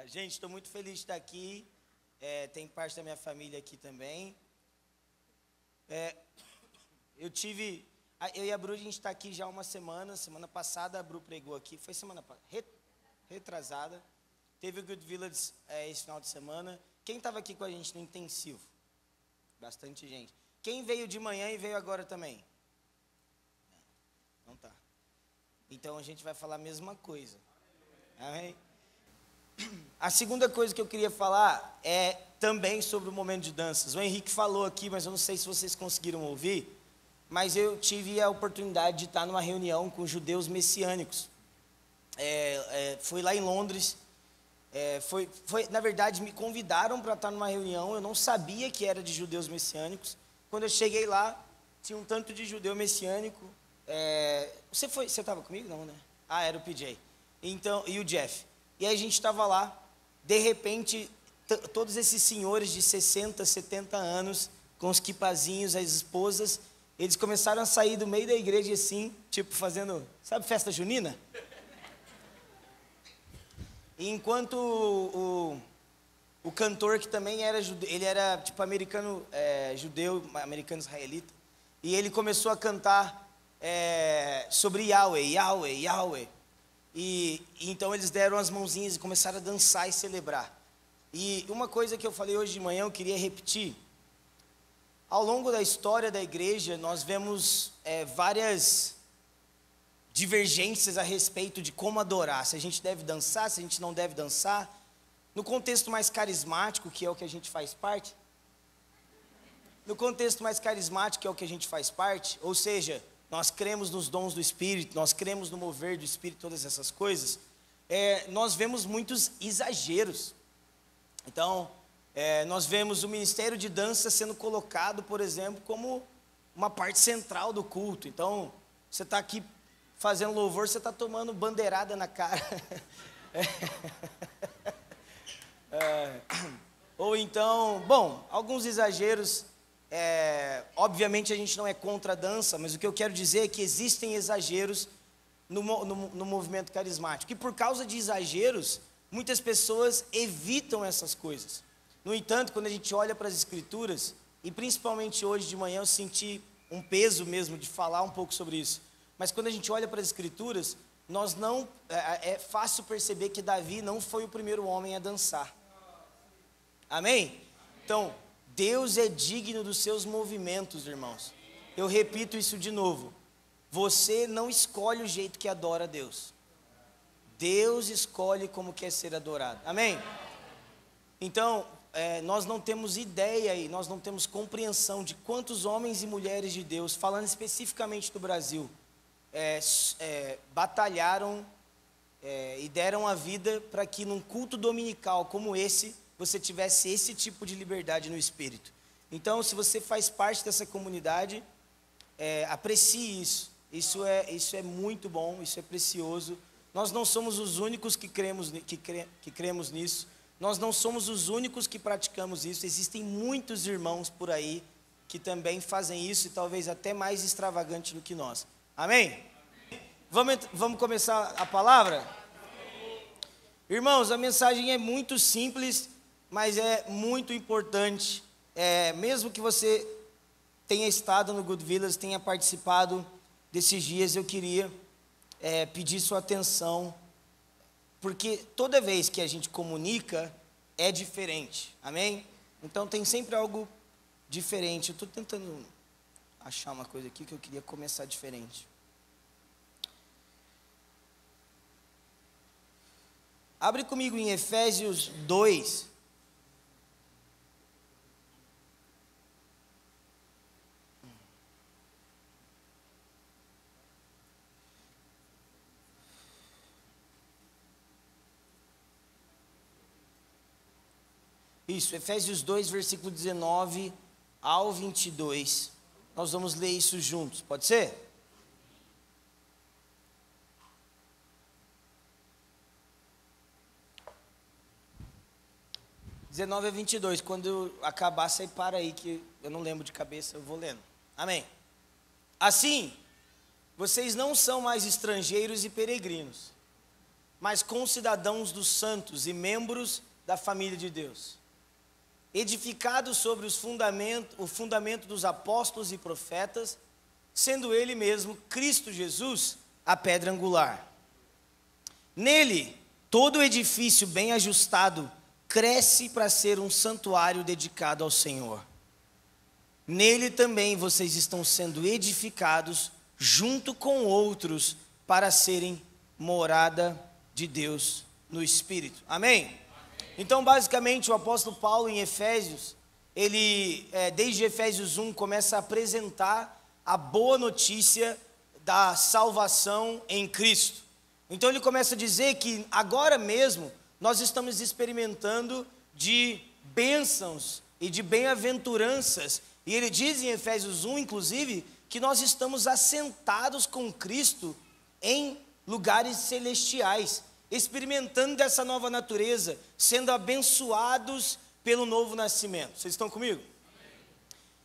Gente, estou muito feliz de estar aqui. Tem parte da minha família aqui também. Eu e a Bru, a gente está aqui já há uma semana. Semana passada a Bru pregou aqui. Foi semana retrasada. Teve o Good Village esse final de semana. Quem estava aqui com a gente no intensivo? Bastante gente. Quem veio de manhã e veio agora também? Não tá. Então a gente vai falar a mesma coisa. Amém? A segunda coisa que eu queria falar é também sobre o momento de danças. O Henrique falou aqui, mas eu não sei se vocês conseguiram ouvir, mas eu tive a oportunidade de estar numa reunião com judeus messiânicos. Foi lá em Londres. Na verdade, me convidaram para estar numa reunião. Eu não sabia que era de judeus messiânicos. Quando eu cheguei lá, tinha um tanto de judeu messiânico. Você estava comigo? Não, né? Era o PJ. Então, e o Jeff. E aí a gente estava lá, de repente, todos esses senhores de 60, 70 anos, com os quipazinhos, as esposas, eles começaram a sair do meio da igreja assim, tipo fazendo, sabe, festa junina? E enquanto o cantor, que também era judeu, ele era tipo americano, judeu, americano israelita, e ele começou a cantar sobre Yahweh, Yahweh, Yahweh. E então eles deram as mãozinhas e começaram a dançar e celebrar. E uma coisa que eu falei hoje de manhã, eu queria repetir. Ao longo da história da igreja, nós vemos várias divergências a respeito de como adorar. Se a gente deve dançar, se a gente não deve dançar. No contexto mais carismático, que é o que a gente faz parte. No contexto mais carismático, que é o que a gente faz parte, ou seja, nós cremos nos dons do Espírito, nós cremos no mover do Espírito, todas essas coisas, nós vemos muitos exageros. Então, nós vemos o ministério de dança sendo colocado, por exemplo, como uma parte central do culto. Então, você está aqui fazendo louvor, você está tomando bandeirada na cara. Ou então, alguns exageros. Obviamente a gente não é contra a dança, mas o que eu quero dizer é que existem exageros no movimento carismático. E por causa de exageros, muitas pessoas evitam essas coisas. No entanto, quando a gente olha para as Escrituras, e principalmente hoje de manhã eu senti um peso mesmo de falar um pouco sobre isso. Mas quando a gente olha para as Escrituras, é fácil perceber que Davi não foi o primeiro homem a dançar. Amém? Então, Deus é digno dos seus movimentos, irmãos. Eu repito isso de novo. Você não escolhe o jeito que adora a Deus. Deus escolhe como quer ser adorado. Amém? Então, nós não temos ideia e nós não temos compreensão de quantos homens e mulheres de Deus, falando especificamente do Brasil, batalharam e deram a vida para que num culto dominical como esse, você tivesse esse tipo de liberdade no Espírito. Então, se você faz parte dessa comunidade, aprecie isso. Isso é muito bom, isso é precioso. Nós não somos os únicos que cremos nisso. Nós não somos os únicos que praticamos isso. Existem muitos irmãos por aí que também fazem isso e talvez até mais extravagante do que nós. Amém? Vamos começar a palavra? Irmãos, a mensagem é muito simples, mas é muito importante. Mesmo que você tenha estado no Good Village, tenha participado desses dias, eu queria pedir sua atenção, porque toda vez que a gente comunica, é diferente, amém? Então tem sempre algo diferente. Eu estou tentando achar uma coisa aqui que eu queria começar diferente. Abre comigo em Efésios 2. Isso, Efésios 2, versículo 19 ao 22. Nós vamos ler isso juntos, pode ser? (19 a 22). Quando acabar, você para aí, que eu não lembro de cabeça, eu vou lendo. Amém. Assim, vocês não são mais estrangeiros e peregrinos, mas concidadãos dos santos e membros da família de Deus, edificados sobre o fundamento dos apóstolos e profetas, sendo ele mesmo, Cristo Jesus, a pedra angular. Nele, todo o edifício bem ajustado cresce para ser um santuário dedicado ao Senhor. Nele também vocês estão sendo edificados junto com outros para serem morada de Deus no Espírito. Amém? Então, basicamente, o apóstolo Paulo em Efésios, ele, desde Efésios 1, começa a apresentar a boa notícia da salvação em Cristo. Então, ele começa a dizer que agora mesmo nós estamos experimentando de bênçãos e de bem-aventuranças. E ele diz em Efésios 1, inclusive, que nós estamos assentados com Cristo em lugares celestiais, experimentando dessa nova natureza, sendo abençoados pelo novo nascimento. Vocês estão comigo?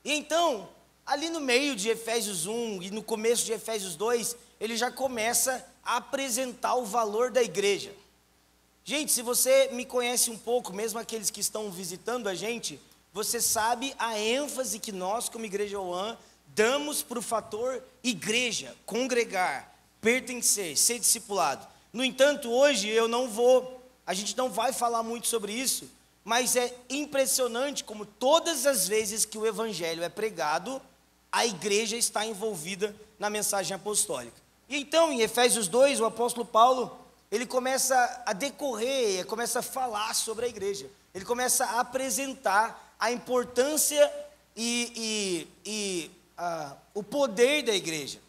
E então, ali no meio de Efésios 1 e no começo de Efésios 2, ele já começa a apresentar o valor da igreja. Gente, se você me conhece um pouco, mesmo aqueles que estão visitando a gente, você sabe a ênfase que nós, como Igreja OAN, damos para o fator igreja, congregar, pertencer, ser discipulado. No entanto, hoje a gente não vai falar muito sobre isso, mas é impressionante como todas as vezes que o evangelho é pregado, a igreja está envolvida na mensagem apostólica. E então, em Efésios 2, o apóstolo Paulo, ele começa a decorrer, começa a falar sobre a igreja. Ele começa a apresentar a importância o poder da igreja.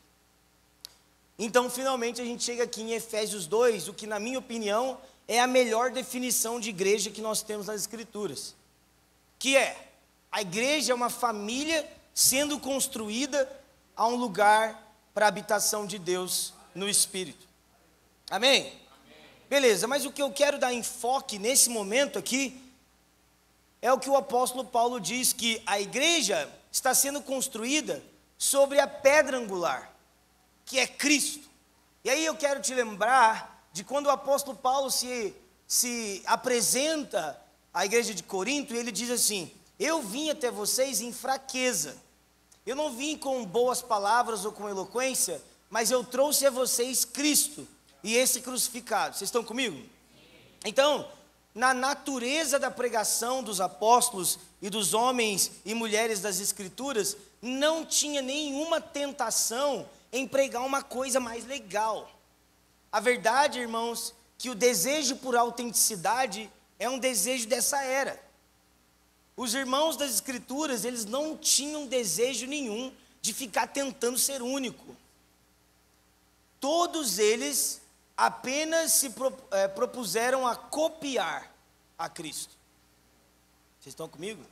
Então, finalmente, a gente chega aqui em Efésios 2, o que, na minha opinião, é a melhor definição de igreja que nós temos nas Escrituras. Que é, a igreja é uma família sendo construída a um lugar para a habitação de Deus no Espírito. Amém? Amém? Beleza, mas o que eu quero dar enfoque nesse momento aqui, é o que o apóstolo Paulo diz, que a igreja está sendo construída sobre a pedra angular, que é Cristo. E aí eu quero te lembrar de quando o apóstolo Paulo se apresenta à igreja de Corinto, e ele diz assim: eu vim até vocês em fraqueza, eu não vim com boas palavras ou com eloquência, mas eu trouxe a vocês Cristo e esse crucificado. Vocês estão comigo? Então, na natureza da pregação dos apóstolos e dos homens e mulheres das Escrituras, não tinha nenhuma tentação em pregar uma coisa mais legal. A verdade, irmãos, que o desejo por autenticidade é um desejo dessa era. Os irmãos das Escrituras, eles não tinham desejo nenhum de ficar tentando ser único. Todos eles apenas se propuseram a copiar a Cristo. Vocês estão comigo?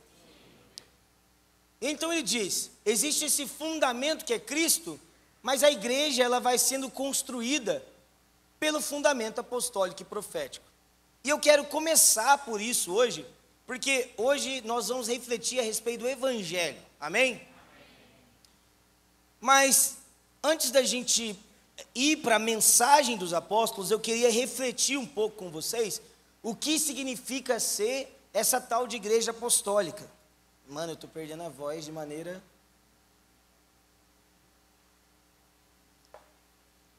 Então ele diz, existe esse fundamento que é Cristo, mas a igreja ela vai sendo construída pelo fundamento apostólico e profético. E eu quero começar por isso hoje, porque hoje nós vamos refletir a respeito do Evangelho, amém? Mas antes da gente ir para a mensagem dos apóstolos, eu queria refletir um pouco com vocês o que significa ser essa tal de igreja apostólica. Mano, eu estou perdendo a voz de maneira...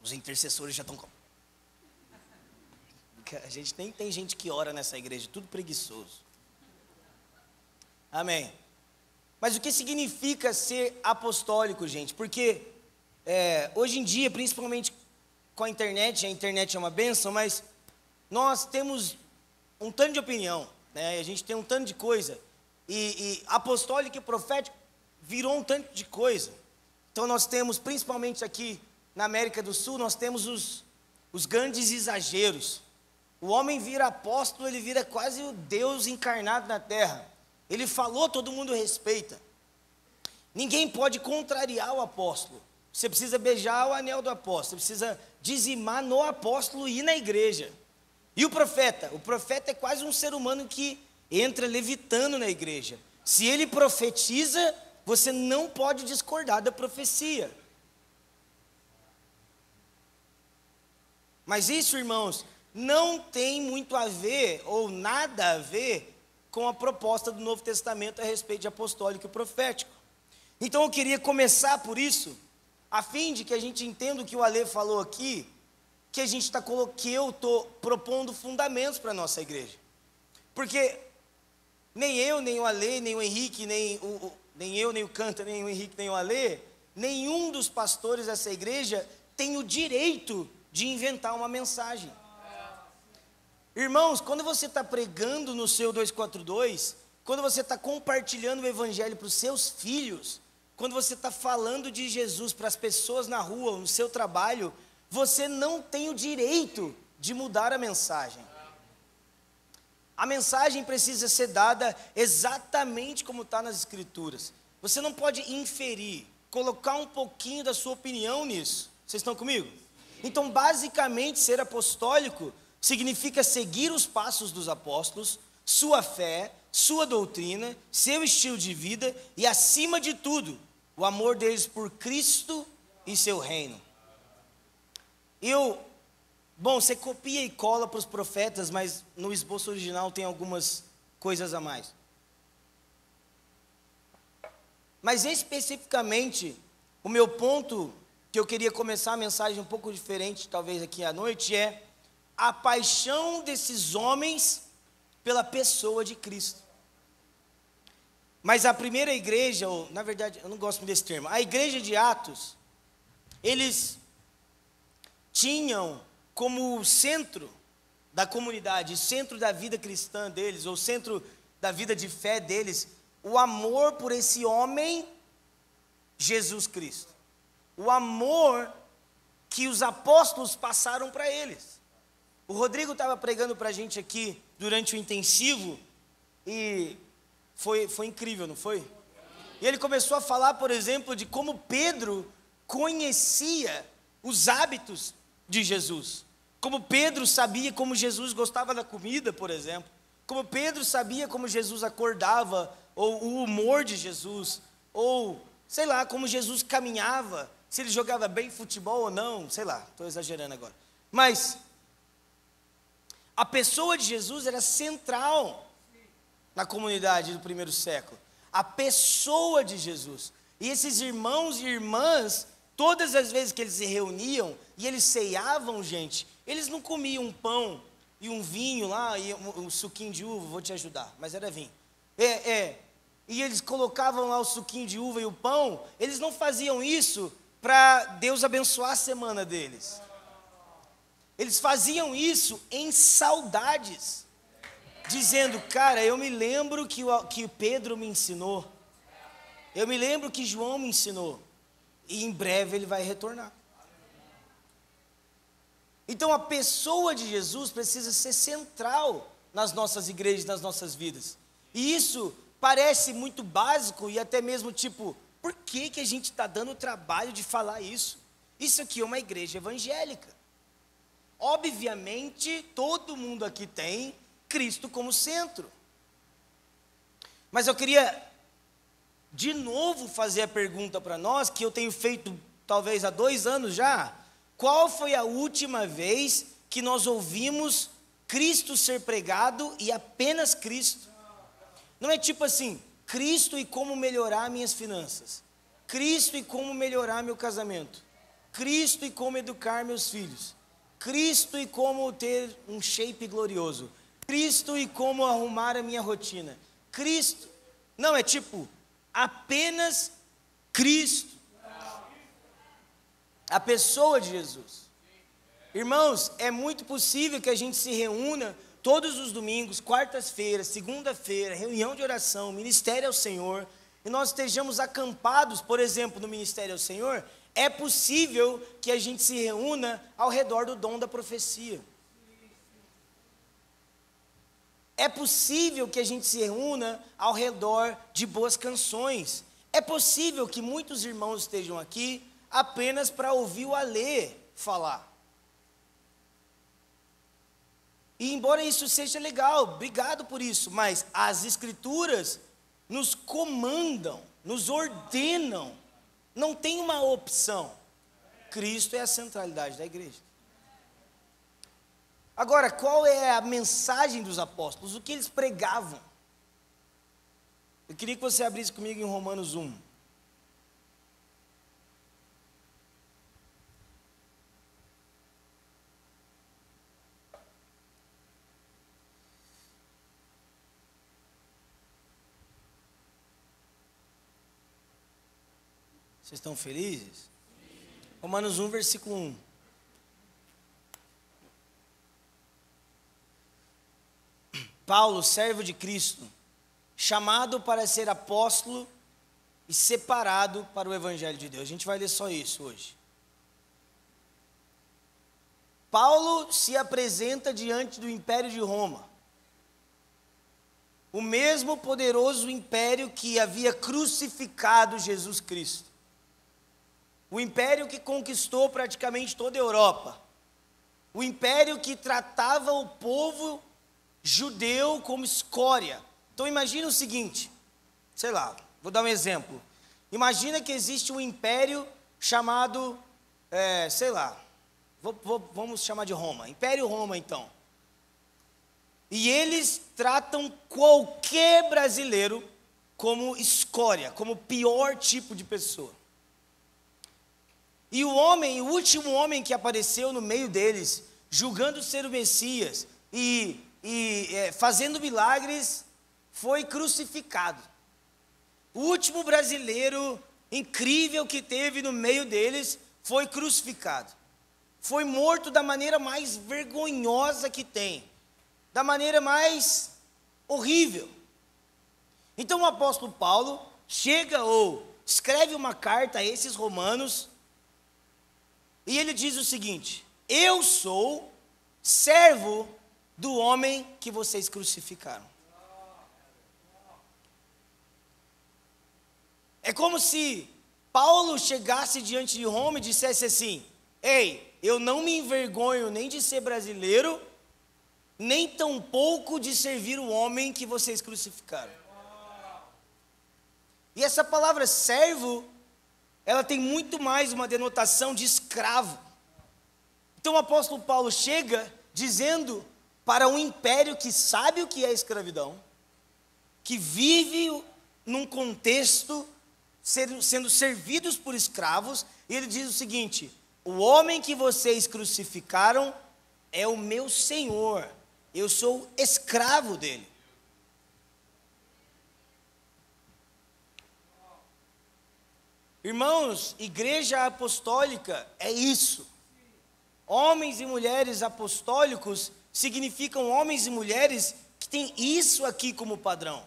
Os intercessores já estão... A gente nem tem gente que ora nessa igreja, tudo preguiçoso. Amém. Mas o que significa ser apostólico, gente? Porque hoje em dia, principalmente com a internet é uma bênção, mas nós temos um tanto de opinião, né? A gente tem um tanto de coisa. E apostólico e profético virou um tanto de coisa. Então nós temos, principalmente aqui na América do Sul, nós temos os grandes exageros. O homem vira apóstolo, ele vira quase o Deus encarnado na terra. Ele falou, todo mundo respeita. Ninguém pode contrariar o apóstolo. Você precisa beijar o anel do apóstolo, você precisa dizimar no apóstolo e ir na igreja. E o profeta é quase um ser humano que entra levitando na igreja. Se ele profetiza, você não pode discordar da profecia. Mas isso, irmãos, não tem muito a ver, ou nada a ver, com a proposta do Novo Testamento a respeito de apostólico e profético. Então eu queria começar por isso, a fim de que a gente entenda o que o Ale falou aqui, que eu estou propondo fundamentos para a nossa igreja. Porque nem eu, nem o Ale, nem o Henrique, nem eu, nem o Canta, nem o Henrique, nem o Ale, nenhum dos pastores dessa igreja tem o direito de inventar uma mensagem. Irmãos, quando você está pregando no seu 242, quando você está compartilhando o evangelho para os seus filhos, quando você está falando de Jesus para as pessoas na rua, no seu trabalho, você não tem o direito de mudar a mensagem. A mensagem precisa ser dada exatamente como está nas Escrituras. Você não pode inferir, colocar um pouquinho da sua opinião nisso. Vocês estão comigo? Então, basicamente, ser apostólico significa seguir os passos dos apóstolos, sua fé, sua doutrina, seu estilo de vida e, acima de tudo, o amor deles por Cristo e seu reino. Bom, você copia e cola para os profetas, mas no esboço original tem algumas coisas a mais. Mas especificamente, o meu ponto, que eu queria começar a mensagem um pouco diferente, talvez aqui à noite, é a paixão desses homens pela pessoa de Cristo. Mas a primeira igreja, ou na verdade, eu não gosto muito desse termo, a igreja de Atos, eles tinham como centro da comunidade, centro da vida cristã deles, ou centro da vida de fé deles, o amor por esse homem, Jesus Cristo. O amor que os apóstolos passaram para eles. O Rodrigo estava pregando para a gente aqui durante o intensivo e foi incrível, não foi? E ele começou a falar, por exemplo, de como Pedro conhecia os hábitos de Jesus. Como Pedro sabia como Jesus gostava da comida, por exemplo. Como Pedro sabia como Jesus acordava, ou o humor de Jesus, ou, sei lá, como Jesus caminhava, se ele jogava bem futebol ou não, sei lá, estou exagerando agora. Mas a pessoa de Jesus era central na comunidade do primeiro século. A pessoa de Jesus. E esses irmãos e irmãs, todas as vezes que eles se reuniam e eles ceiavam, gente, eles não comiam um pão e um vinho lá, e um suquinho de uva, vou te ajudar, mas era vinho. E eles colocavam lá o suquinho de uva e o pão, eles não faziam isso para Deus abençoar a semana deles. Eles faziam isso em saudades, dizendo, cara, eu me lembro que Pedro me ensinou, eu me lembro que João me ensinou, e em breve ele vai retornar. Então a pessoa de Jesus precisa ser central nas nossas igrejas, nas nossas vidas. E isso parece muito básico e até mesmo tipo, por que a gente está dando o trabalho de falar isso? Isso aqui é uma igreja evangélica. Obviamente, todo mundo aqui tem Cristo como centro. Mas eu queria, de novo, fazer a pergunta para nós, que eu tenho feito talvez há 2 anos já. Qual foi a última vez que nós ouvimos Cristo ser pregado e apenas Cristo? Não é tipo assim, Cristo e como melhorar minhas finanças. Cristo e como melhorar meu casamento. Cristo e como educar meus filhos. Cristo e como ter um shape glorioso. Cristo e como arrumar a minha rotina. Cristo. Não, é tipo, apenas Cristo. A pessoa de Jesus. Irmãos, é muito possível que a gente se reúna todos os domingos, quartas-feiras, segunda-feira, reunião de oração, ministério ao Senhor, e nós estejamos acampados, por exemplo, no ministério ao Senhor. É possível que a gente se reúna ao redor do dom da profecia. É possível que a gente se reúna ao redor de boas canções. É possível que muitos irmãos estejam aqui apenas para ouvir o Alê falar. E embora isso seja legal, obrigado por isso, mas as Escrituras nos comandam, nos ordenam, não tem uma opção. Cristo é a centralidade da igreja. Agora, qual é a mensagem dos apóstolos? O que eles pregavam? Eu queria que você abrisse comigo em Romanos 1. Vocês estão felizes? Romanos 1, versículo 1. Paulo, servo de Cristo, chamado para ser apóstolo e separado para o Evangelho de Deus. A gente vai ler só isso hoje. Paulo se apresenta diante do Império de Roma, o mesmo poderoso império que havia crucificado Jesus Cristo. O império que conquistou praticamente toda a Europa. O império que tratava o povo judeu como escória. Então imagina o seguinte, sei lá, vou dar um exemplo. Imagina que existe um império chamado, sei lá, vamos chamar de Roma, Império Roma então. E eles tratam qualquer brasileiro como escória, como o pior tipo de pessoa. E o último homem que apareceu no meio deles, julgando ser o Messias e fazendo milagres, foi crucificado. O último brasileiro incrível que teve no meio deles foi crucificado. Foi morto da maneira mais vergonhosa que tem, da maneira mais horrível. Então o apóstolo Paulo chega ou escreve uma carta a esses romanos, e ele diz o seguinte: eu sou servo do homem que vocês crucificaram. É como se Paulo chegasse diante de Roma e dissesse assim: ei, eu não me envergonho nem de ser brasileiro, nem tampouco de servir o homem que vocês crucificaram. E essa palavra servo, ela tem muito mais uma denotação de escravo. Então o apóstolo Paulo chega dizendo para um império que sabe o que é escravidão, que vive num contexto sendo servidos por escravos, e ele diz o seguinte: o homem que vocês crucificaram é o meu Senhor, eu sou escravo dele. Irmãos, igreja apostólica é isso. Homens e mulheres apostólicos significam homens e mulheres que têm isso aqui como padrão.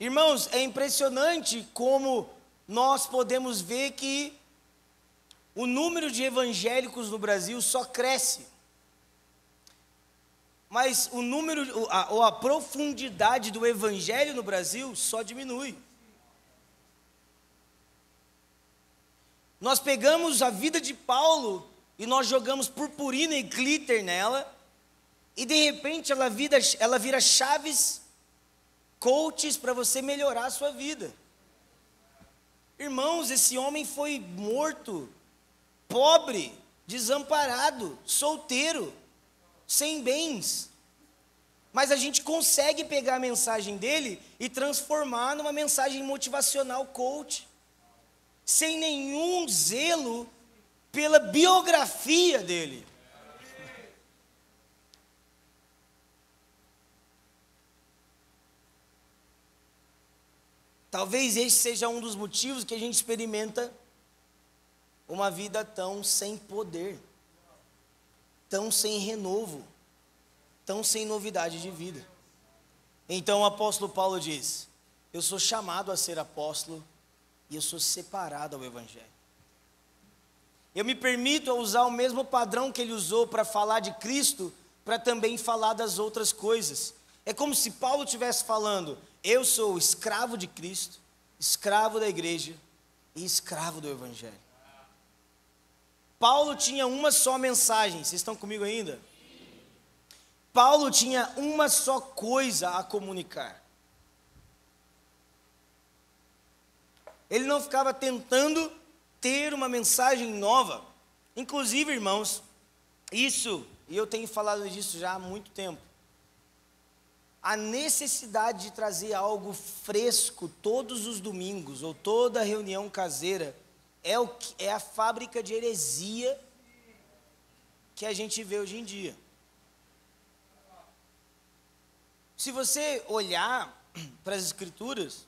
Irmãos, é impressionante como nós podemos ver que o número de evangélicos no Brasil só cresce. Mas o número, ou a profundidade do evangelho no Brasil só diminui. Nós pegamos a vida de Paulo e nós jogamos purpurina e glitter nela, e de repente ela vira chaves, coaches para você melhorar a sua vida. Irmãos, esse homem foi morto, pobre, desamparado, solteiro, sem bens, mas a gente consegue pegar a mensagem dele e transformar numa mensagem motivacional coach, sem nenhum zelo pela biografia dele. Talvez esse seja um dos motivos que a gente experimenta uma vida tão sem poder, tão sem renovo, tão sem novidade de vida. Então o apóstolo Paulo diz: eu sou chamado a ser apóstolo e eu sou separado ao evangelho. Eu me permito usar o mesmo padrão que ele usou para falar de Cristo, para também falar das outras coisas. É como se Paulo estivesse falando: eu sou escravo de Cristo, escravo da igreja e escravo do evangelho. Paulo tinha uma só mensagem, vocês estão comigo ainda? Paulo tinha uma só coisa a comunicar. Ele não ficava tentando ter uma mensagem nova. Inclusive, irmãos, isso, e eu tenho falado disso já há muito tempo, a necessidade de trazer algo fresco todos os domingos, ou toda reunião caseira, é a fábrica de heresia que a gente vê hoje em dia. Se você olhar para as Escrituras,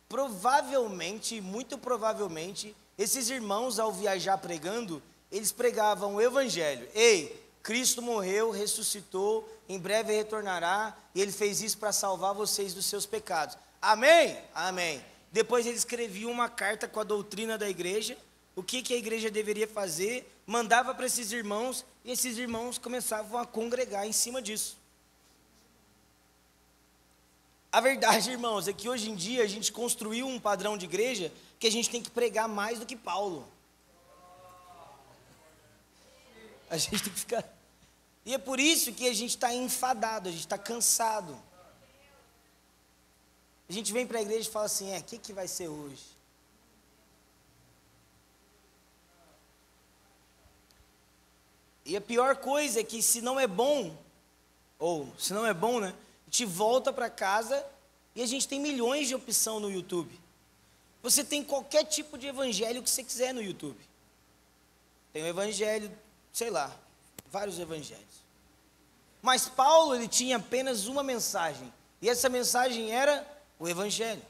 provavelmente, muito provavelmente, esses irmãos, ao viajar pregando, eles pregavam o Evangelho. Ei, Cristo morreu, ressuscitou, em breve retornará, e Ele fez isso para salvar vocês dos seus pecados. Amém? Amém. Depois ele escrevia uma carta com a doutrina da igreja, o que a igreja deveria fazer, mandava para esses irmãos, e esses irmãos começavam a congregar em cima disso. A verdade, irmãos, é que hoje em dia a gente construiu um padrão de igreja que a gente tem que pregar mais do que Paulo. A gente tem que ficar... E é por isso que a gente está enfadado, a gente está cansado. A gente vem para a igreja e fala assim, o que vai ser hoje? E a pior coisa é que se não é bom, né? A gente volta para casa e a gente tem milhões de opção no YouTube. Você tem qualquer tipo de evangelho que você quiser no YouTube. Tem o evangelho, sei lá, vários evangelhos. Mas Paulo, ele tinha apenas uma mensagem. E essa mensagem era o evangelho.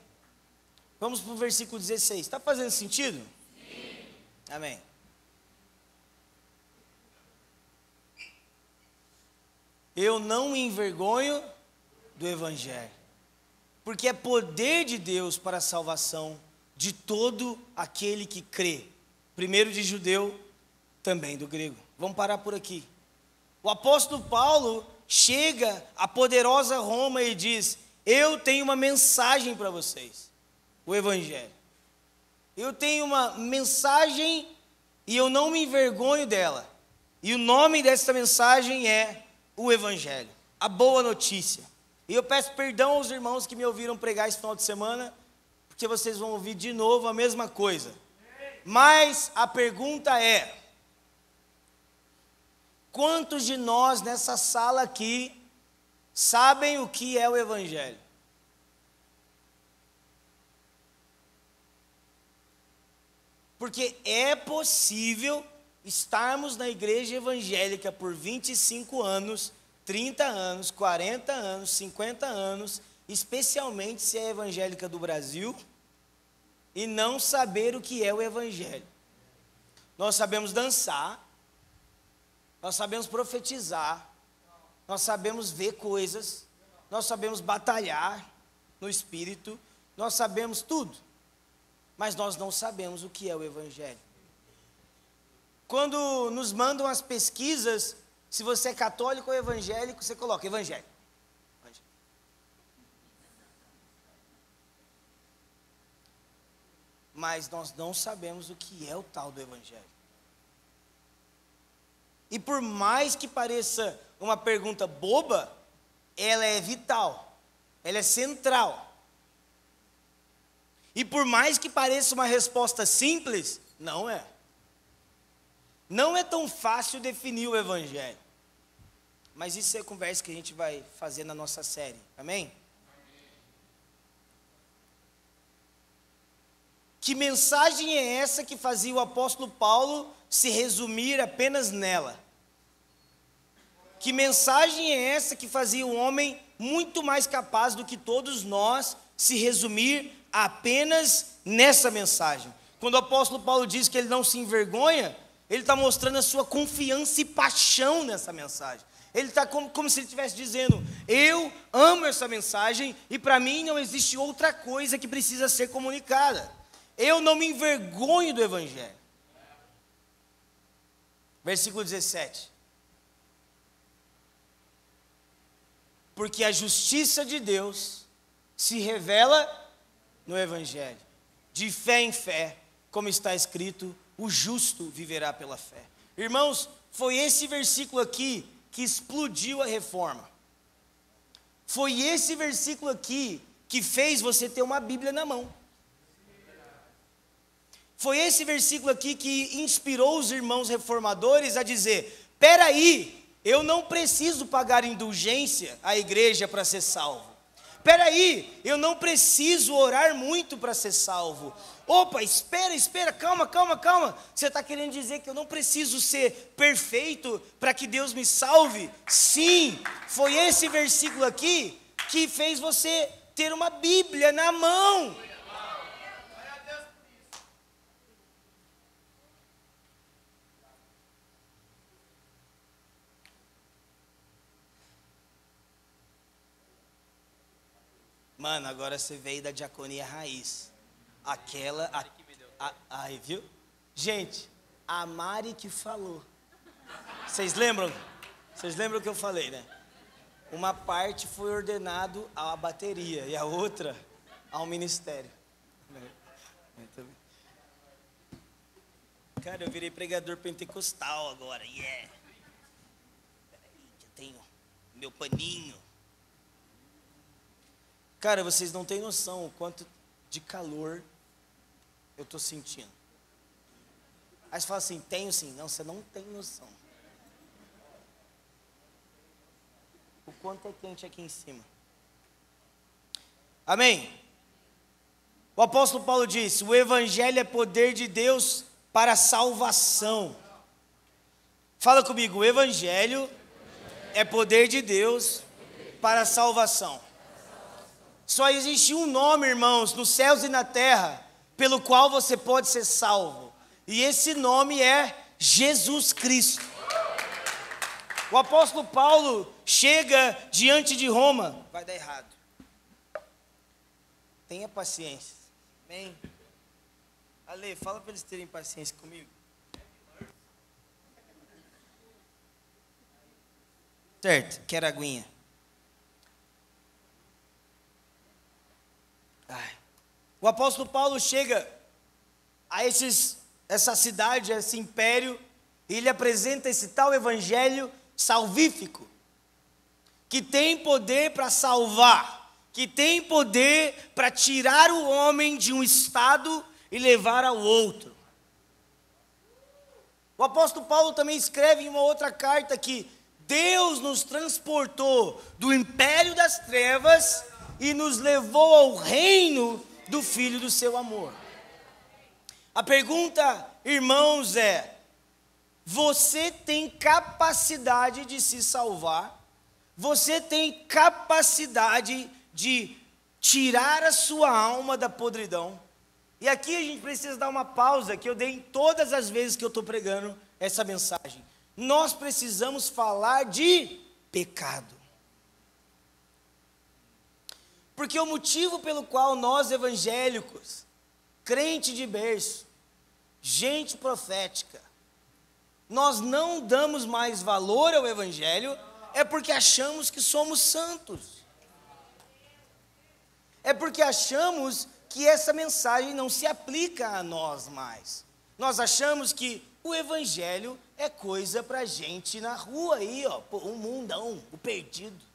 Vamos para o versículo 16. Está fazendo sentido? Sim. Amém. Eu não me envergonho do evangelho, porque é poder de Deus para a salvação de todo aquele que crê, primeiro de judeu, também do grego. Vamos parar por aqui. O apóstolo Paulo chega à poderosa Roma e diz, eu tenho uma mensagem para vocês, o evangelho. Eu tenho uma mensagem e eu não me envergonho dela. E o nome dessa mensagem é o evangelho, a boa notícia. E eu peço perdão aos irmãos que me ouviram pregar esse final de semana, porque vocês vão ouvir de novo a mesma coisa. Mas a pergunta é, quantos de nós nessa sala aqui sabem o que é o evangelho? Porque é possível estarmos na igreja evangélica por 25 anos, 30 anos, 40 anos, 50 anos, especialmente se é evangélica do Brasil, e não saber o que é o evangelho. Nós sabemos dançar, nós sabemos profetizar, nós sabemos ver coisas, nós sabemos batalhar no espírito, nós sabemos tudo, mas nós não sabemos o que é o evangelho. Quando nos mandam as pesquisas, se você é católico ou evangélico, você coloca evangelho. Mas nós não sabemos o que é o tal do evangelho. E por mais que pareça uma pergunta boba, ela é vital, ela é central. E por mais que pareça uma resposta simples, não é. Não é tão fácil definir o evangelho. Mas isso é conversa que a gente vai fazer na nossa série. Amém? Que mensagem é essa que fazia o apóstolo Paulo se resumir apenas nela? Que mensagem é essa que fazia o homem muito mais capaz do que todos nós se resumir apenas nessa mensagem? Quando o apóstolo Paulo diz que ele não se envergonha, ele está mostrando a sua confiança e paixão nessa mensagem. Ele está como se ele estivesse dizendo, eu amo essa mensagem e para mim não existe outra coisa que precisa ser comunicada. Eu não me envergonho do evangelho. Versículo 17. Porque a justiça de Deus se revela no evangelho, de fé em fé, como está escrito, o justo viverá pela fé. Irmãos, foi esse versículo aqui que explodiu a reforma. Foi esse versículo aqui que fez você ter uma Bíblia na mão. Foi esse versículo aqui que inspirou os irmãos reformadores a dizer: peraí, eu não preciso pagar indulgência à igreja para ser salvo. Peraí, eu não preciso orar muito para ser salvo. Opa, espera, calma. Você está querendo dizer que eu não preciso ser perfeito para que Deus me salve? Sim, foi esse versículo aqui que fez você ter uma Bíblia na mão. Mano, agora você veio da diaconia raiz. Aí, viu? Gente, a Mari que falou. Vocês lembram? Vocês lembram o que eu falei, né? Uma parte foi ordenado à bateria e a outra ao ministério. Cara, eu virei pregador pentecostal agora. Yeah! Peraí, que eu tenho meu paninho. Cara, vocês não têm noção o quanto de calor eu estou sentindo. Aí você fala assim, tenho sim. Não, você não tem noção. O quanto é quente aqui em cima. Amém? O apóstolo Paulo disse, o evangelho é poder de Deus para a salvação. Fala comigo, o evangelho é poder de Deus para a salvação. Só existe um nome, irmãos, nos céus e na terra, pelo qual você pode ser salvo. E esse nome é Jesus Cristo. O apóstolo Paulo chega diante de Roma. Vai dar errado. Tenha paciência. Amém? Ale, fala para eles terem paciência comigo. Certo, quero aguinha. O apóstolo Paulo chega a essa cidade, a esse império, e ele apresenta esse tal evangelho salvífico, que tem poder para salvar, que tem poder para tirar o homem de um estado e levar ao outro. O apóstolo Paulo também escreve em uma outra carta que Deus nos transportou do império das trevas e nos levou ao reino do Filho do seu amor. A pergunta, irmãos, é: você tem capacidade de se salvar? Você tem capacidade de tirar a sua alma da podridão? E aqui a gente precisa dar uma pausa, que eu dei em todas as vezes que eu estou pregando essa mensagem. Nós precisamos falar de pecado. Porque o motivo pelo qual nós evangélicos, crente de berço, gente profética, nós não damos mais valor ao evangelho, é porque achamos que somos santos. É porque achamos que essa mensagem não se aplica a nós mais. Nós achamos que o evangelho é coisa para gente na rua aí, ó, um mundão, o perdido.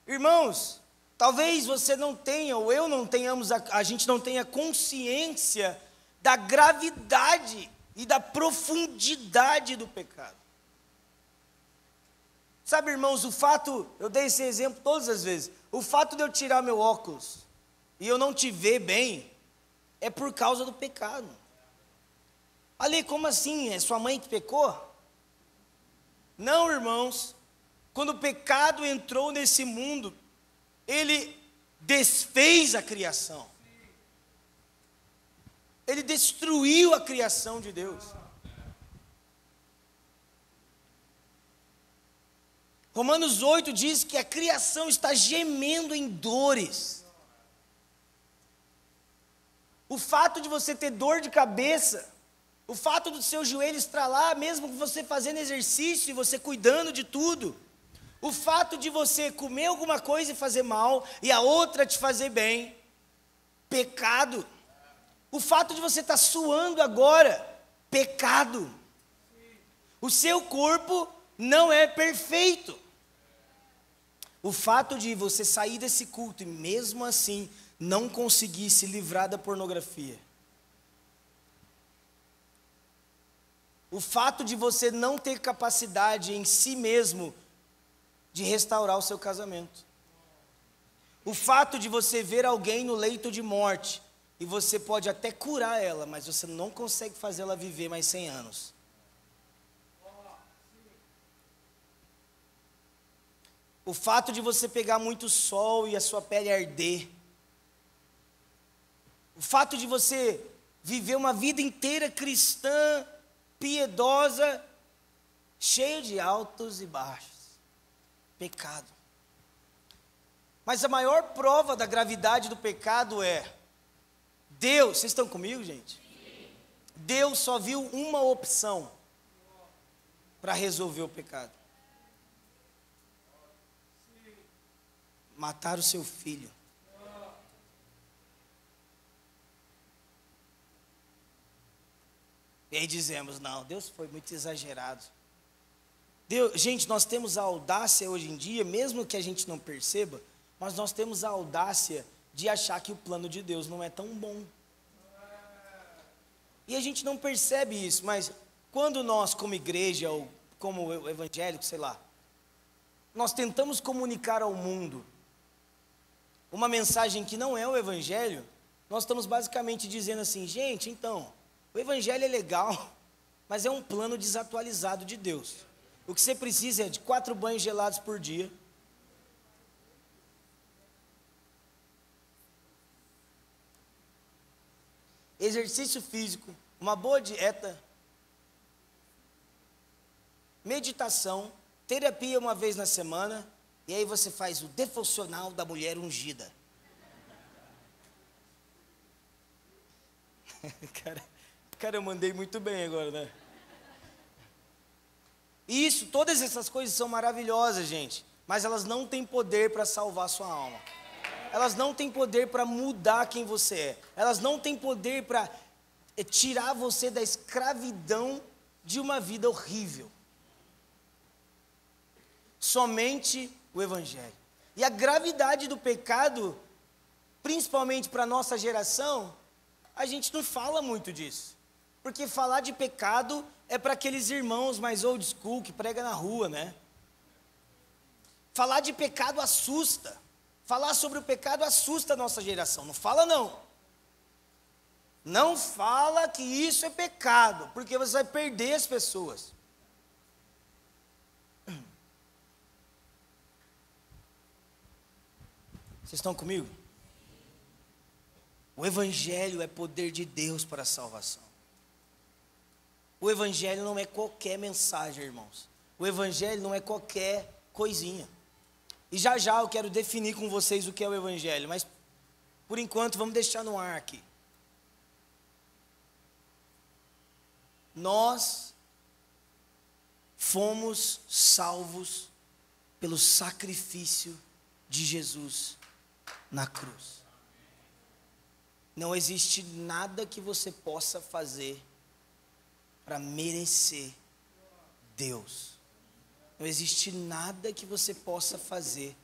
Irmãos, talvez você não tenha, ou eu não tenhamos, a gente não tenha consciência da gravidade e da profundidade do pecado. Sabe, irmãos, eu dei esse exemplo todas as vezes, o fato de eu tirar meu óculos e eu não te ver bem, é por causa do pecado. Ali, como assim? É sua mãe que pecou? Não, irmãos. Quando o pecado entrou nesse mundo, ele desfez a criação. Ele destruiu a criação de Deus. Romanos 8 diz que a criação está gemendo em dores. O fato de você ter dor de cabeça, o fato do seu joelho estralar, mesmo você fazendo exercício e você cuidando de tudo, o fato de você comer alguma coisa e fazer mal, e a outra te fazer bem, pecado. O fato de você estar suando agora, pecado. O seu corpo não é perfeito. O fato de você sair desse culto e mesmo assim não conseguir se livrar da pornografia. O fato de você não ter capacidade em si mesmo de restaurar o seu casamento. O fato de você ver alguém no leito de morte e você pode até curar ela, mas você não consegue fazer ela viver mais 100 anos. O fato de você pegar muito sol e a sua pele arder. O fato de você viver uma vida inteira cristã, piedosa, cheia de altos e baixos. Pecado. Mas a maior prova da gravidade do pecado é Deus, vocês estão comigo, gente? Sim. Deus só viu uma opção para resolver o pecado. Matar o seu filho. E aí dizemos, não, Deus foi muito exagerado. Deus, gente, nós temos a audácia hoje em dia, mesmo que a gente não perceba, mas nós temos a audácia de achar que o plano de Deus não é tão bom. E a gente não percebe isso, mas quando nós, como igreja, ou como evangélico, sei lá, nós tentamos comunicar ao mundo uma mensagem que não é o evangelho, nós estamos basicamente dizendo assim, gente, então, o evangelho é legal, mas é um plano desatualizado de Deus. O que você precisa é de 4 banhos gelados por dia. Exercício físico, uma boa dieta, meditação, terapia uma vez na semana, e aí você faz o devocional da mulher ungida. Cara, eu mandei muito bem agora, né? Isso, todas essas coisas são maravilhosas, gente, mas elas não têm poder para salvar a sua alma. Elas não têm poder para mudar quem você é. Elas não têm poder para tirar você da escravidão de uma vida horrível. Somente o evangelho. E a gravidade do pecado, principalmente para a nossa geração, a gente não fala muito disso. Porque falar de pecado é para aqueles irmãos mais old school que pregam na rua, né? Falar de pecado assusta. Falar sobre o pecado assusta a nossa geração. Não fala não. Não fala que isso é pecado, porque você vai perder as pessoas. Vocês estão comigo? O evangelho é poder de Deus para a salvação. O evangelho não é qualquer mensagem, irmãos. O evangelho não é qualquer coisinha. E já já eu quero definir com vocês o que é o evangelho, mas por enquanto vamos deixar no ar aqui. Nós fomos salvos pelo sacrifício de Jesus na cruz. Não existe nada que você possa fazer para merecer Deus. Não existe nada que você possa fazer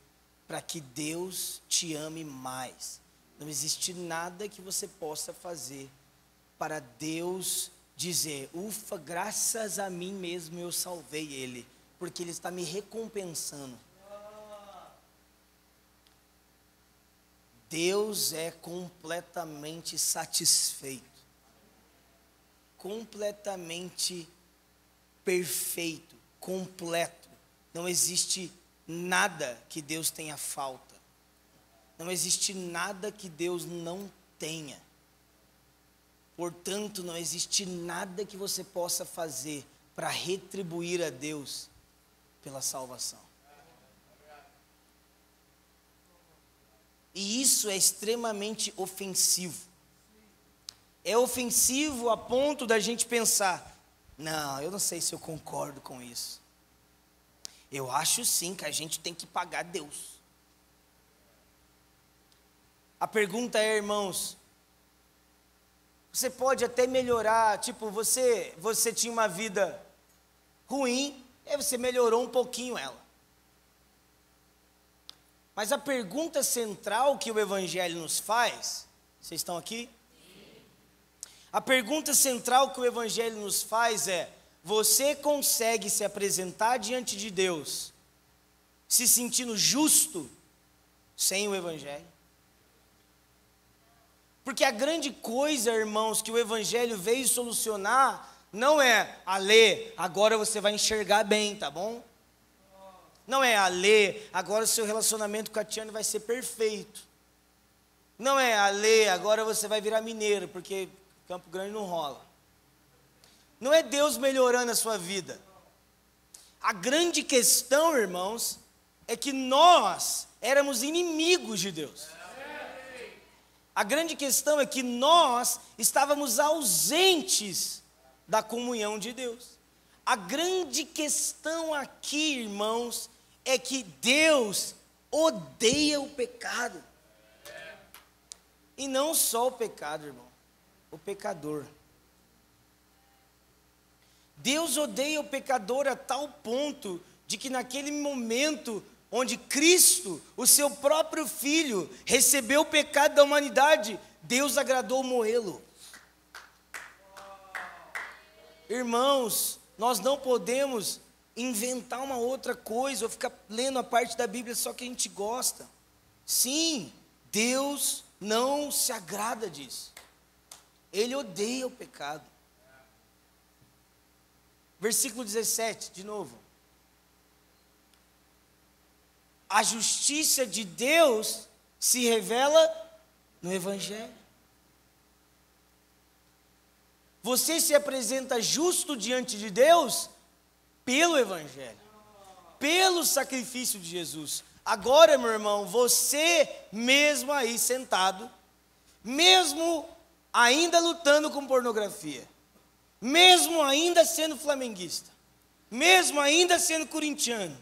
para que Deus te ame mais. Não existe nada que você possa fazer para Deus dizer, ufa, graças a mim mesmo eu salvei ele, porque ele está me recompensando. Deus é completamente satisfeito, completamente perfeito, completo. Não existe nada que Deus tenha falta. Não existe nada que Deus não tenha. Portanto, não existe nada que você possa fazer para retribuir a Deus pela salvação. E isso é extremamente ofensivo. É ofensivo a ponto da gente pensar, não, eu não sei se eu concordo com isso. Eu acho sim que a gente tem que pagar Deus. A pergunta é, irmãos, você pode até melhorar, tipo, você tinha uma vida ruim, aí você melhorou um pouquinho ela. Mas a pergunta central que o Evangelho nos faz, vocês estão aqui? A pergunta central que o Evangelho nos faz é: você consegue se apresentar diante de Deus se sentindo justo sem o Evangelho? Porque a grande coisa, irmãos, que o Evangelho veio solucionar não é: Alê, agora você vai enxergar bem, tá bom? Não é: Alê, agora o seu relacionamento com a Tiane vai ser perfeito. Não é: Alê, agora você vai virar mineiro, porque Campo Grande não rola. Não é Deus melhorando a sua vida. A grande questão, irmãos, é que nós éramos inimigos de Deus. A grande questão é que nós estávamos ausentes da comunhão de Deus. A grande questão aqui, irmãos, é que Deus odeia o pecado. E não só o pecado, irmão, o pecador. Deus odeia o pecador a tal ponto de que naquele momento onde Cristo, o seu próprio Filho, recebeu o pecado da humanidade, Deus agradou moê-lo. Irmãos, nós não podemos inventar uma outra coisa ou ficar lendo a parte da Bíblia só que a gente gosta. Sim, Deus não se agrada disso. Ele odeia o pecado. Versículo 17, de novo. A justiça de Deus se revela no Evangelho. Você se apresenta justo diante de Deus pelo Evangelho, pelo sacrifício de Jesus. Agora, meu irmão, você mesmo aí sentado, mesmo ainda lutando com pornografia, mesmo ainda sendo flamenguista, mesmo ainda sendo corintiano,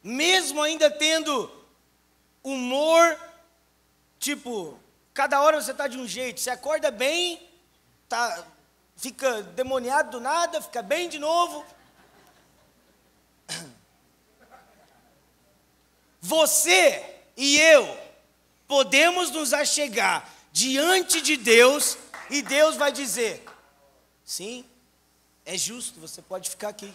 mesmo ainda tendo humor, tipo, cada hora você está de um jeito, você acorda bem, fica demoniado do nada, fica bem de novo. Você e eu podemos nos achegar diante de Deus e Deus vai dizer: sim, é justo, você pode ficar aqui.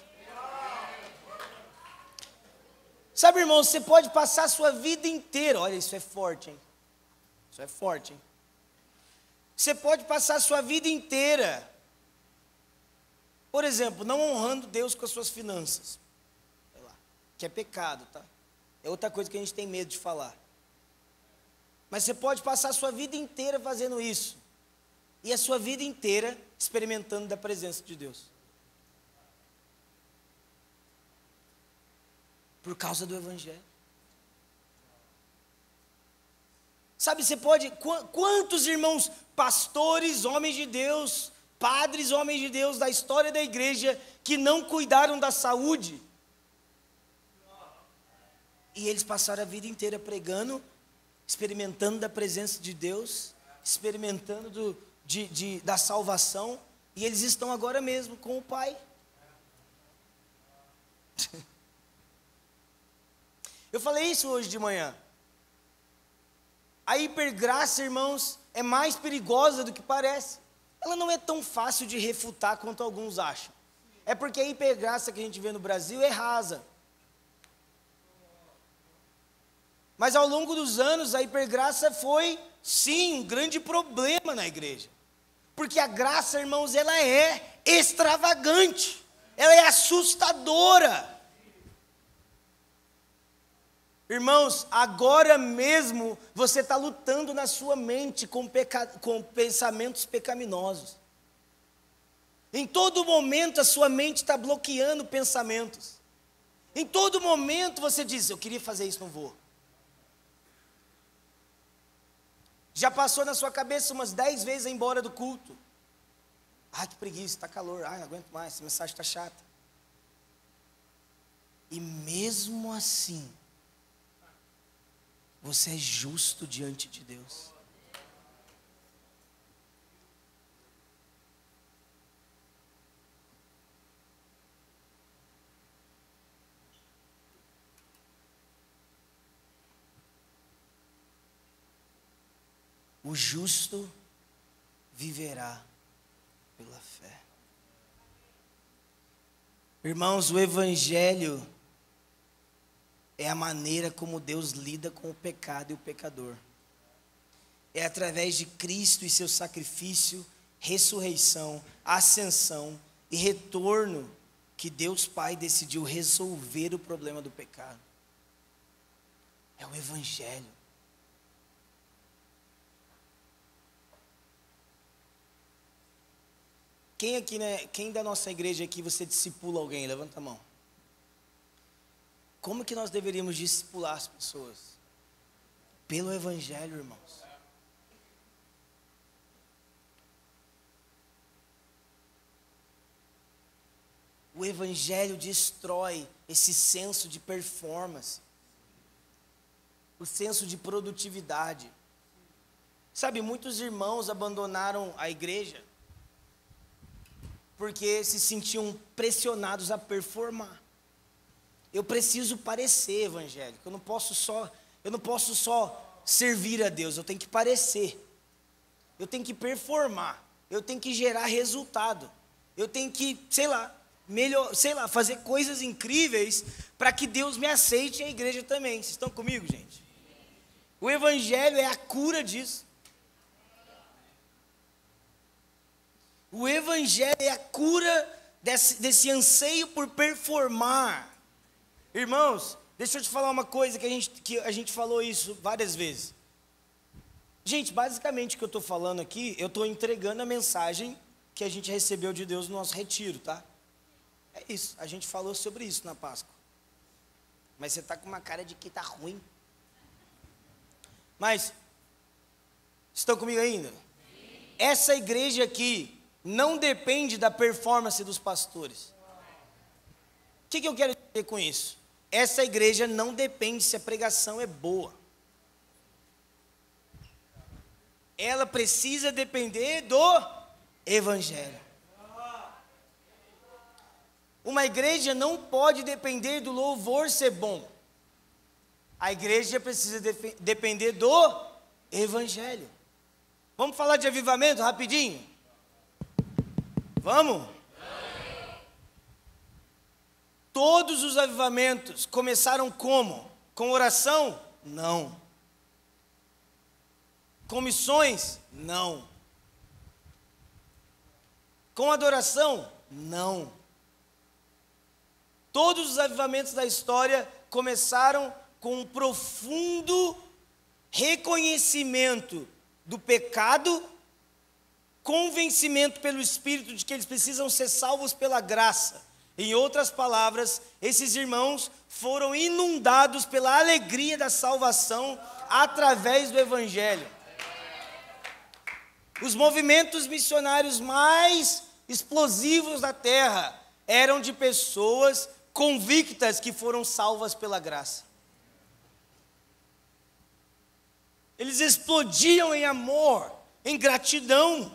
Sabe, irmão, você pode passar a sua vida inteira, olha, isso é forte, hein? Isso é forte, hein? Você pode passar a sua vida inteira, por exemplo, não honrando Deus com as suas finanças, sei lá, que é pecado, tá? É outra coisa que a gente tem medo de falar. Mas você pode passar a sua vida inteira fazendo isso, e a sua vida inteira experimentando da presença de Deus. Por causa do Evangelho. Sabe, você pode... Quantos irmãos, pastores, homens de Deus, padres, homens de Deus da história da igreja, que não cuidaram da saúde? E eles passaram a vida inteira pregando, experimentando da presença de Deus, experimentando da salvação, e eles estão agora mesmo com o Pai. Eu falei isso hoje de manhã. A hipergraça, irmãos, é mais perigosa do que parece. Ela não é tão fácil de refutar quanto alguns acham. É porque a hipergraça que a gente vê no Brasil é rasa. Mas ao longo dos anos, a hipergraça foi, sim, um grande problema na igreja. Porque a graça, irmãos, ela é extravagante. Ela é assustadora. Irmãos, agora mesmo você está lutando na sua mente com pensamentos pecaminosos. Em todo momento a sua mente está bloqueando pensamentos. Em todo momento você diz: eu queria fazer isso, não vou. Já passou na sua cabeça umas 10 vezes a ir embora do culto. Ai, que preguiça, está calor, ai, não aguento mais, essa mensagem está chata. E mesmo assim, você é justo diante de Deus. O justo viverá pela fé. Irmãos, o Evangelho é a maneira como Deus lida com o pecado e o pecador. É através de Cristo e seu sacrifício, ressurreição, ascensão e retorno que Deus Pai decidiu resolver o problema do pecado. É o Evangelho. Quem aqui, né? Quem da nossa igreja aqui você discipula alguém? Levanta a mão. Como que nós deveríamos discipular as pessoas? Pelo Evangelho, irmãos. O Evangelho destrói esse senso de performance, o senso de produtividade. Sabe, muitos irmãos abandonaram a igreja porque se sentiam pressionados a performar. Eu preciso parecer evangélico, eu não posso só servir a Deus, eu tenho que parecer, eu tenho que performar, eu tenho que gerar resultado, eu tenho que, fazer coisas incríveis para que Deus me aceite e a igreja também. Vocês estão comigo, gente? O Evangelho é a cura disso. O Evangelho é a cura desse anseio por performar. Irmãos, deixa eu te falar uma coisa que a gente falou isso várias vezes. Gente, basicamente o que eu estou falando aqui, eu estou entregando a mensagem que a gente recebeu de Deus no nosso retiro, tá? É isso, a gente falou sobre isso na Páscoa. Mas você está com uma cara de que está ruim. Mas, estão comigo ainda? Sim. Essa igreja aqui não depende da performance dos pastores. O que eu quero dizer com isso? Essa igreja não depende se a pregação é boa. Ela precisa depender do Evangelho. Uma igreja não pode depender do louvor ser bom. A igreja precisa depender do Evangelho. Vamos falar de avivamento rapidinho? Vamos? Todos os avivamentos começaram como? Com oração? Não. Com missões? Não. Com adoração? Não. Todos os avivamentos da história começaram com um profundo reconhecimento do pecado, convencimento pelo Espírito de que eles precisam ser salvos pela graça. Em outras palavras, esses irmãos foram inundados pela alegria da salvação através do Evangelho. Os movimentos missionários mais explosivos da terra eram de pessoas convictas que foram salvas pela graça. Eles explodiam em amor, em gratidão.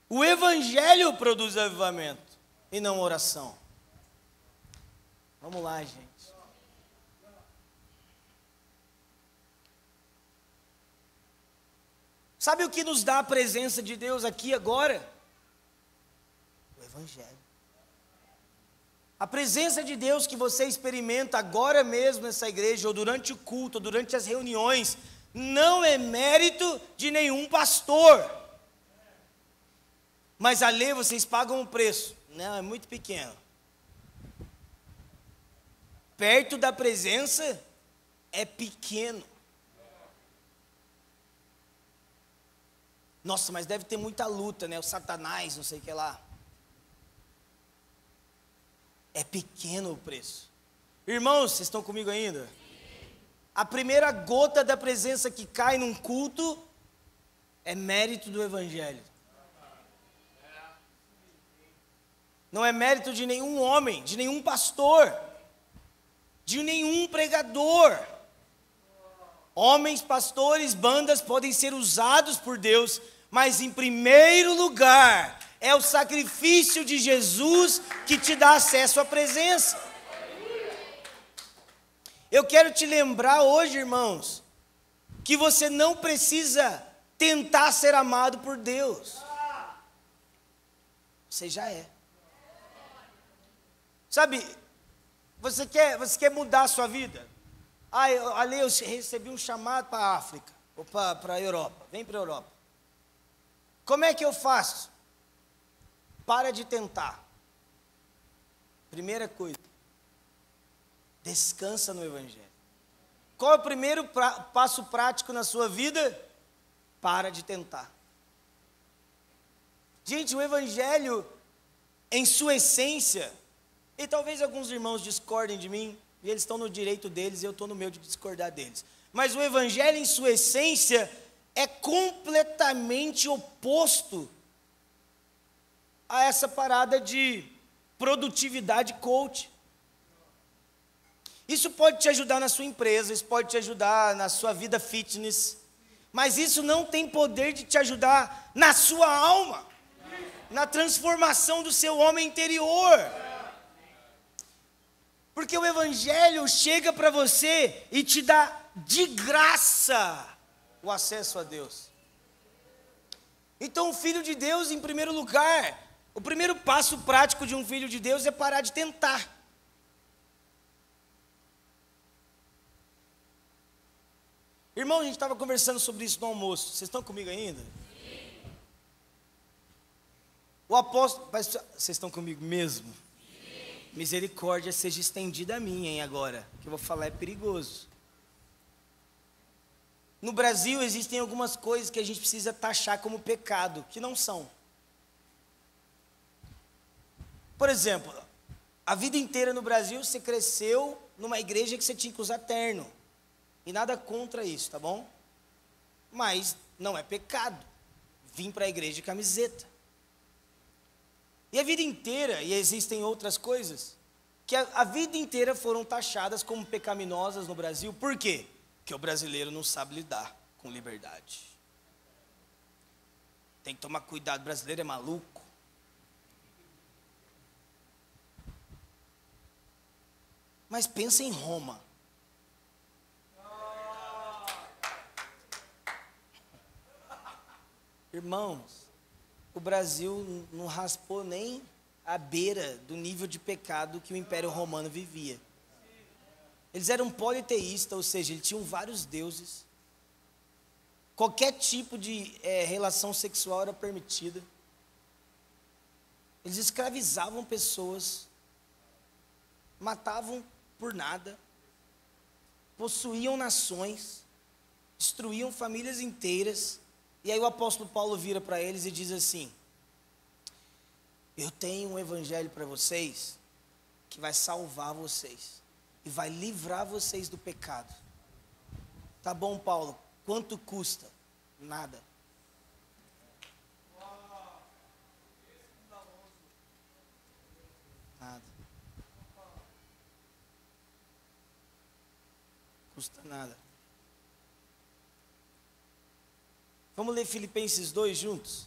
O Evangelho produz avivamento e não oração. Vamos lá, gente. Sabe o que nos dá a presença de Deus aqui agora? O Evangelho. A presença de Deus que você experimenta agora mesmo nessa igreja, ou durante o culto, ou durante as reuniões, não é mérito de nenhum pastor. Mas ali vocês pagam um preço. Não, é muito pequeno. Perto da presença é pequeno. Nossa, mas deve ter muita luta, né? O Satanás, não sei o que lá. É pequeno o preço. Irmãos, vocês estão comigo ainda? A primeira gota da presença que cai num culto é mérito do Evangelho. Não é mérito de nenhum homem, de nenhum pastor, de nenhum pregador. Homens, pastores, bandas podem ser usados por Deus, mas em primeiro lugar é o sacrifício de Jesus que te dá acesso à presença. Eu quero te lembrar hoje, irmãos, que você não precisa tentar ser amado por Deus. Você já é. Sabe, você quer mudar a sua vida? Ali eu recebi um chamado para a África, ou para a Europa. Vem para a Europa. Como é que eu faço? Para de tentar. Primeira coisa, descansa no Evangelho. Qual é o primeiro passo prático na sua vida? Para de tentar. Gente, o Evangelho, em sua essência, e talvez alguns irmãos discordem de mim, e eles estão no direito deles, e eu estou no meu de discordar deles. Mas o Evangelho, em sua essência, é completamente oposto a essa parada de produtividade coach. Isso pode te ajudar na sua empresa, isso pode te ajudar na sua vida fitness, mas isso não tem poder de te ajudar na sua alma, na transformação do seu homem interior. Porque o Evangelho chega para você e te dá de graça o acesso a Deus. Então, o filho de Deus, em primeiro lugar, o primeiro passo prático de um filho de Deus é parar de tentar. Irmão, a gente estava conversando sobre isso no almoço. Vocês estão comigo ainda? Sim. O apóstolo... Vocês estão comigo mesmo? Sim. Misericórdia seja estendida a mim, hein, agora. O que eu vou falar é perigoso. No Brasil existem algumas coisas que a gente precisa taxar como pecado, que não são. Por exemplo, a vida inteira no Brasil você cresceu numa igreja que você tinha que usar terno. E nada contra isso, tá bom? Mas não é pecado vir para a igreja de camiseta. E a vida inteira, e existem outras coisas, que a vida inteira foram taxadas como pecaminosas no Brasil. Por quê? Porque o brasileiro não sabe lidar com liberdade. Tem que tomar cuidado, o brasileiro é maluco. Mas pensa em Roma. Irmãos, o Brasil não raspou nem a beira do nível de pecado que o Império Romano vivia. Eles eram politeístas, ou seja, eles tinham vários deuses. Qualquer tipo de relação sexual era permitida. Eles escravizavam pessoas, matavam por nada, possuíam nações, destruíam famílias inteiras. E aí o apóstolo Paulo vira para eles e diz assim: eu tenho um evangelho para vocês que vai salvar vocês e vai livrar vocês do pecado. Tá bom, Paulo, quanto custa? Nada. Nada. Custa nada. Vamos ler Filipenses 2 juntos?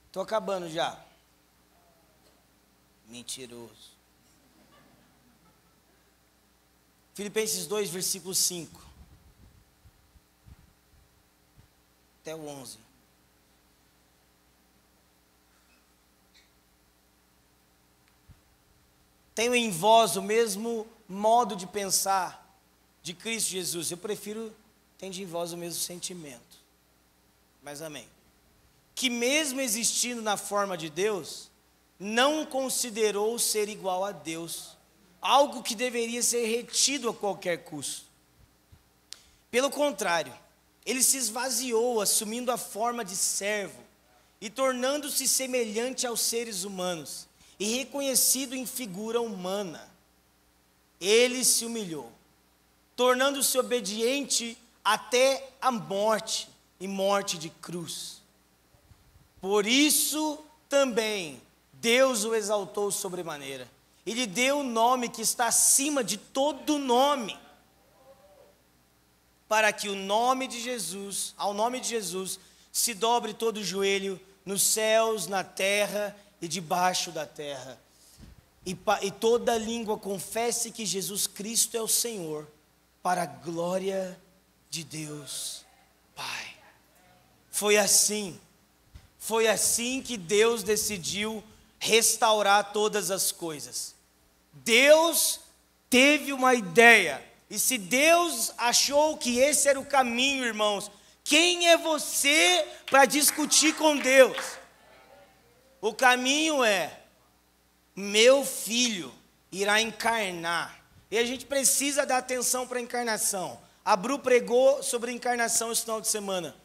Estou acabando já. Mentiroso. Filipenses 2, versículo 5. Até o 11. Tenho em vós o mesmo modo de pensar de Cristo Jesus. Eu prefiro tende em vós o mesmo sentimento. Mas amém. Que mesmo existindo na forma de Deus, não considerou ser igual a Deus, algo que deveria ser retido a qualquer custo. Pelo contrário, ele se esvaziou, assumindo a forma de servo, e tornando-se semelhante aos seres humanos, e reconhecido em figura humana. Ele se humilhou, tornando-se obediente até a morte, e morte de cruz. Por isso também Deus o exaltou sobremaneira, e lhe deu o nome que está acima de todo nome, para que ao nome de Jesus se dobre todo o joelho nos céus, na terra e debaixo da terra, e toda língua confesse que Jesus Cristo é o Senhor, para a glória de Deus Pai. Foi assim que Deus decidiu restaurar todas as coisas. Deus teve uma ideia, e se Deus achou que esse era o caminho, irmãos, quem é você para discutir com Deus? O caminho é: meu filho irá encarnar. E a gente precisa dar atenção para a encarnação. A Bru pregou sobre a encarnação esse final de semana.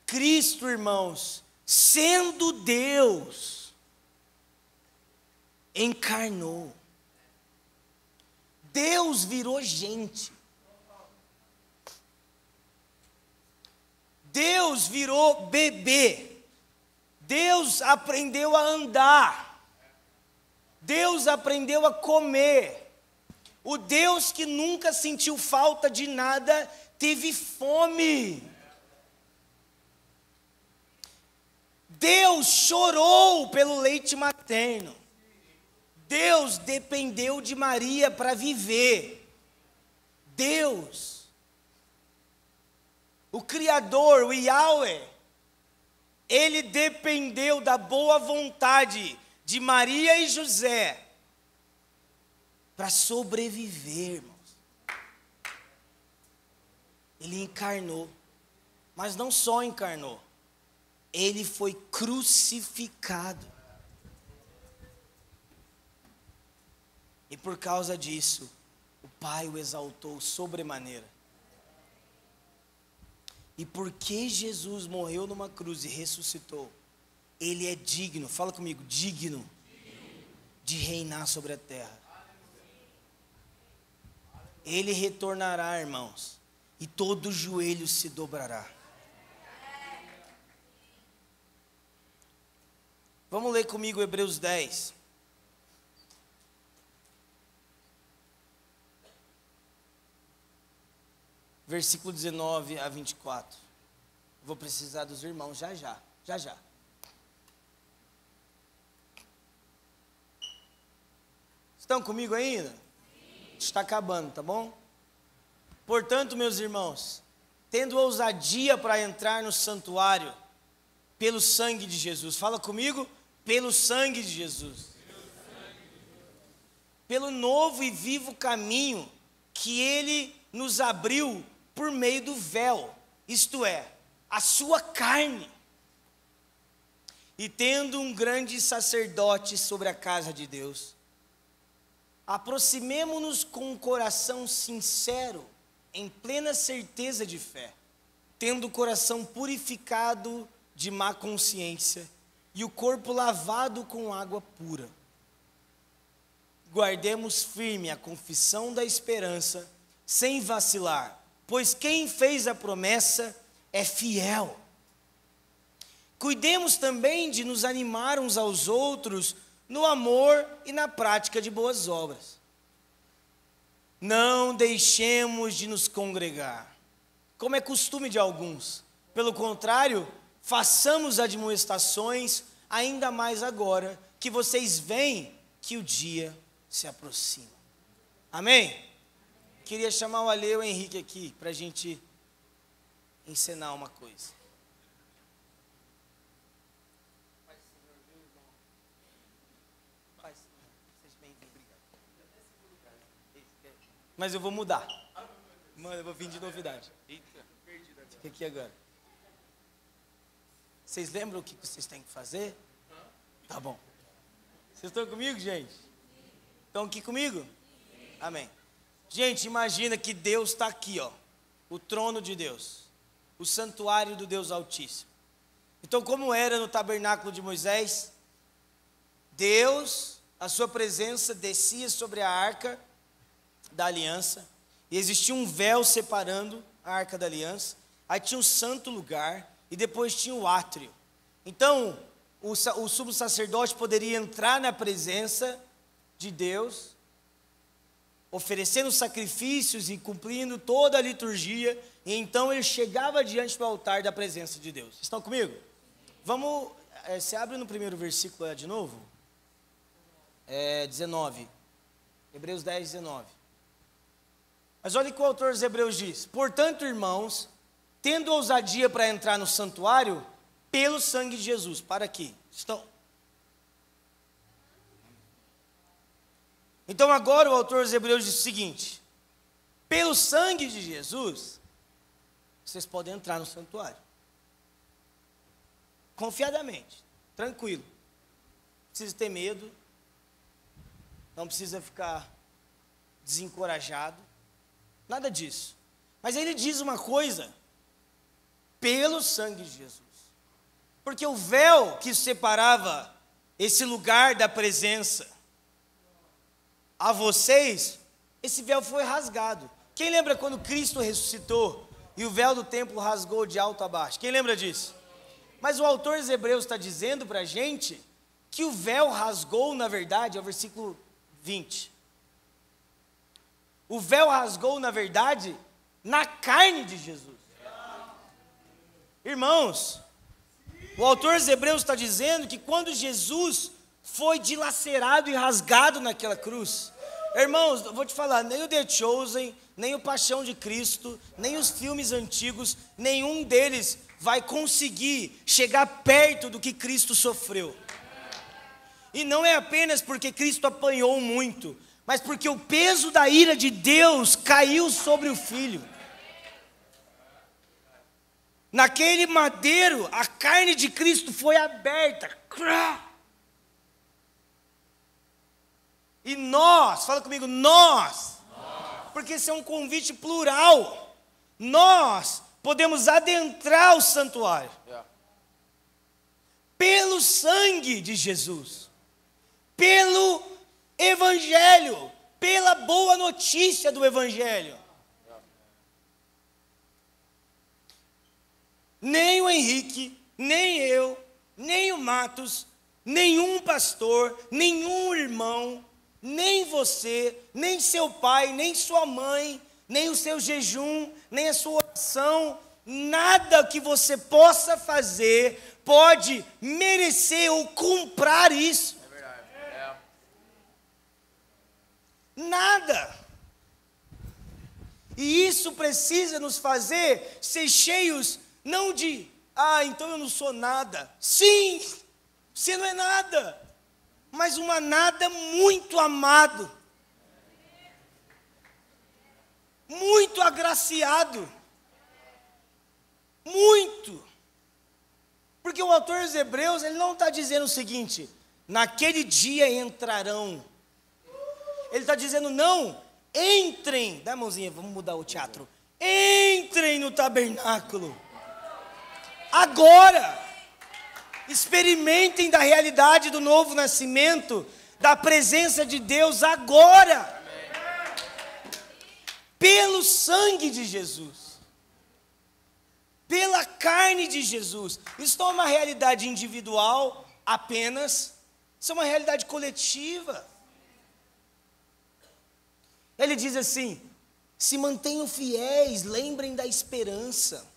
Cristo, irmãos, sendo Deus, encarnou. Deus virou gente. Deus virou bebê. Deus aprendeu a andar. Deus aprendeu a comer. O Deus que nunca sentiu falta de nada, teve fome. Deus chorou pelo leite materno. Deus dependeu de Maria para viver. Deus, o Criador, o Yahweh, Ele dependeu da boa vontade de Maria e José para sobreviver, irmãos. Ele encarnou, mas não só encarnou, Ele foi crucificado. E por causa disso, o Pai o exaltou sobremaneira. E porque Jesus morreu numa cruz e ressuscitou, Ele é digno, fala comigo, digno de reinar sobre a terra. Ele retornará, irmãos, e todo joelho se dobrará. Vamos ler comigo Hebreus 10. Versículo 19 a 24. Vou precisar dos irmãos já já. Estão comigo ainda? Sim. Está acabando, tá bom? Portanto, meus irmãos, tendo ousadia para entrar no santuário, pelo sangue de Jesus. Fala comigo, pelo sangue de Jesus. Pelo novo e vivo caminho que Ele nos abriu por meio do véu, isto é, a sua carne. E tendo um grande sacerdote sobre a casa de Deus, aproximemo-nos com um coração sincero, em plena certeza de fé, tendo o coração purificado de má consciência e o corpo lavado com água pura. Guardemos firme a confissão da esperança, sem vacilar, pois quem fez a promessa é fiel. Cuidemos também de nos animar uns aos outros no amor e na prática de boas obras. Não deixemos de nos congregar, como é costume de alguns. Pelo contrário, façamos admoestações, ainda mais agora que vocês veem que o dia se aproxima. Amém? Queria chamar o Ale e o Henrique aqui, para a gente ensinar uma coisa. Seja bem-vindo. Mas eu vou mudar. Mano, eu vou vir de novidade. Fica aqui agora. Vocês lembram o que vocês têm que fazer? Tá bom. Vocês estão comigo, gente? Estão aqui comigo? Amém. Gente, imagina que Deus está aqui, ó, o trono de Deus, o santuário do Deus Altíssimo. Então, como era no tabernáculo de Moisés, Deus, a sua presença descia sobre a arca da aliança, e existia um véu separando a arca da aliança, aí tinha o santo lugar, e depois tinha o átrio. Então, o sumo sacerdote poderia entrar na presença de Deus, oferecendo sacrifícios e cumprindo toda a liturgia, e então ele chegava diante do altar da presença de Deus. Estão comigo? Vamos, você abre no primeiro versículo de novo? 19. Hebreus 10, 19. Mas olha o que o autor dos Hebreus diz. Portanto, irmãos, tendo ousadia para entrar no santuário pelo sangue de Jesus. Para aqui. Então agora o autor dos Hebreus diz o seguinte: pelo sangue de Jesus, vocês podem entrar no santuário. Confiadamente, tranquilo. Não precisa ter medo. Não precisa ficar desencorajado. Nada disso. Mas ele diz uma coisa: pelo sangue de Jesus. Porque o véu que separava esse lugar da presença a vocês, esse véu foi rasgado. Quem lembra quando Cristo ressuscitou e o véu do templo rasgou de alto a baixo? Quem lembra disso? Mas o autor dos Hebreus está dizendo para a gente que o véu rasgou, na verdade, é o versículo 20. O véu rasgou, na verdade, na carne de Jesus. Irmãos, o autor dos Hebreus está dizendo que quando Jesus foi dilacerado e rasgado naquela cruz, irmãos, eu vou te falar, nem o The Chosen, nem o Paixão de Cristo, nem os filmes antigos, nenhum deles vai conseguir chegar perto do que Cristo sofreu. E não é apenas porque Cristo apanhou muito, mas porque o peso da ira de Deus caiu sobre o Filho. Naquele madeiro, a carne de Cristo foi aberta. E nós, fala comigo, nós. Porque esse é um convite plural. Nós podemos adentrar o santuário. Pelo sangue de Jesus. Pelo Evangelho. Pela boa notícia do Evangelho. Nem o Henrique, nem eu, nem o Matos, nenhum pastor, nenhum irmão, nem você, nem seu pai, nem sua mãe, nem o seu jejum, nem a sua oração, nada que você possa fazer pode merecer ou comprar isso. É verdade. Nada. E isso precisa nos fazer ser cheios, não de, então eu não sou nada. Sim, você não é nada, mas uma nada muito amado, muito agraciado, muito. Porque o autor dos Hebreus, ele não está dizendo o seguinte: naquele dia entrarão. Ele está dizendo, não, entrem, dá a mãozinha, vamos mudar o teatro. Entrem no tabernáculo. Agora, experimentem da realidade do novo nascimento, da presença de Deus agora, pelo sangue de Jesus, pela carne de Jesus. Isso não é uma realidade individual apenas, isso é uma realidade coletiva. Ele diz assim: se mantenham fiéis, lembrem da esperança.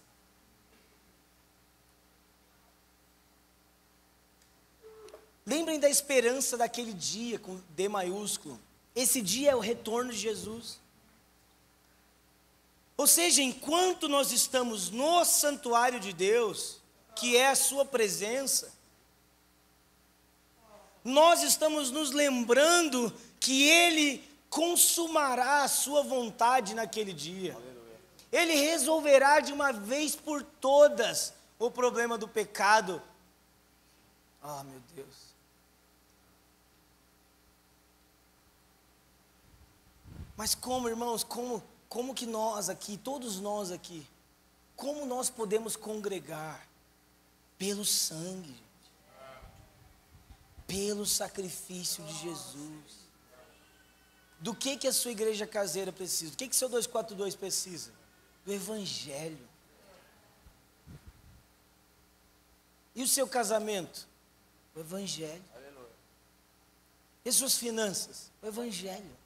Lembrem da esperança daquele dia, com D maiúsculo. Esse dia é o retorno de Jesus. Ou seja, enquanto nós estamos no santuário de Deus, que é a sua presença, nós estamos nos lembrando que Ele consumará a sua vontade naquele dia. Ele resolverá de uma vez por todas o problema do pecado. Meu Deus. Mas como, irmãos, como que nós aqui, todos nós aqui, como nós podemos congregar? Pelo sangue, pelo sacrifício de Jesus. Do que a sua igreja caseira precisa? Do que seu 242 precisa? Do Evangelho. E o seu casamento? O Evangelho. E suas finanças? O Evangelho.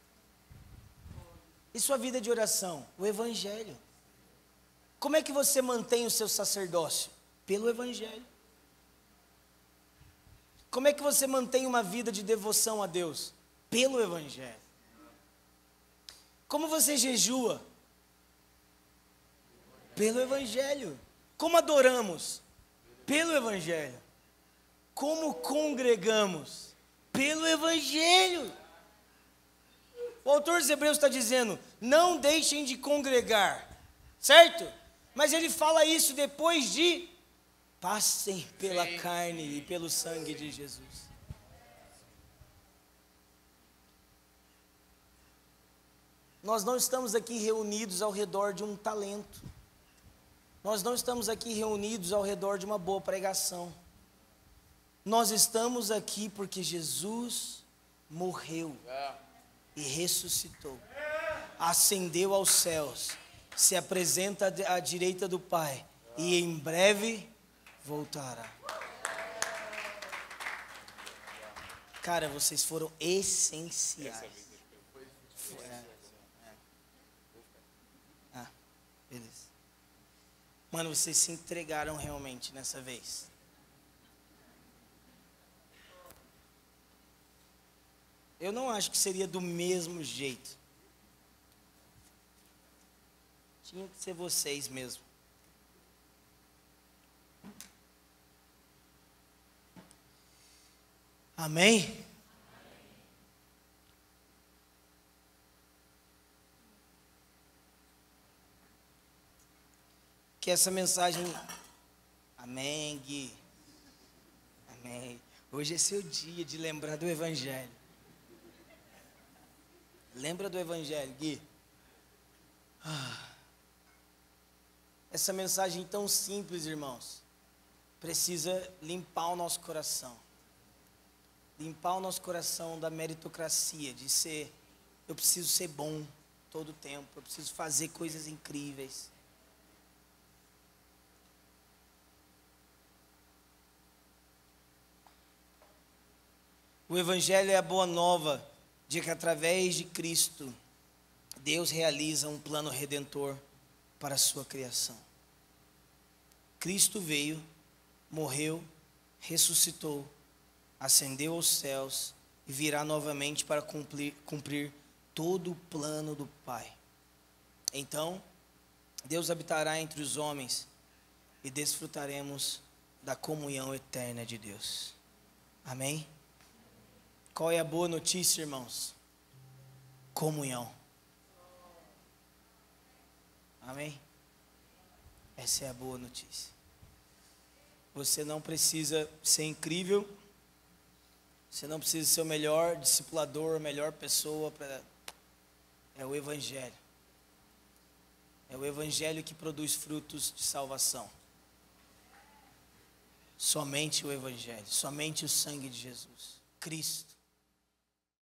E sua vida de oração? O Evangelho. Como é que você mantém o seu sacerdócio? Pelo Evangelho. Como é que você mantém uma vida de devoção a Deus? Pelo Evangelho. Como você jejua? Pelo Evangelho. Como adoramos? Pelo Evangelho. Como congregamos? Pelo Evangelho. O autor dos Hebreus está dizendo, não deixem de congregar, certo? Mas ele fala isso depois de passem pela carne e pelo sangue de Jesus. Nós não estamos aqui reunidos ao redor de um talento. Nós não estamos aqui reunidos ao redor de uma boa pregação. Nós estamos aqui porque Jesus morreu e ressuscitou, ascendeu aos céus, se apresenta à direita do Pai e em breve voltará. Cara, vocês foram essenciais. Beleza. Mano, vocês se entregaram realmente nessa vez. Eu não acho que seria do mesmo jeito. Tinha que ser vocês mesmo. Amém? Que essa mensagem... Amém, Gui. Amém. Hoje é seu dia de lembrar do Evangelho. Lembra do Evangelho, Gui? Essa mensagem tão simples, irmãos, precisa limpar o nosso coração. Limpar o nosso coração da meritocracia, de ser, eu preciso ser bom todo o tempo, eu preciso fazer coisas incríveis. O Evangelho é a boa nova de que através de Cristo, Deus realiza um plano redentor para a sua criação. Cristo veio, morreu, ressuscitou, ascendeu aos céus e virá novamente para cumprir todo o plano do Pai. Então, Deus habitará entre os homens e desfrutaremos da comunhão eterna de Deus. Amém? Qual é a boa notícia, irmãos? Comunhão. Amém? Essa é a boa notícia. Você não precisa ser incrível. Você não precisa ser o melhor discipulador, a melhor pessoa. É o Evangelho. É o Evangelho que produz frutos de salvação. Somente o Evangelho. Somente o sangue de Jesus. Cristo.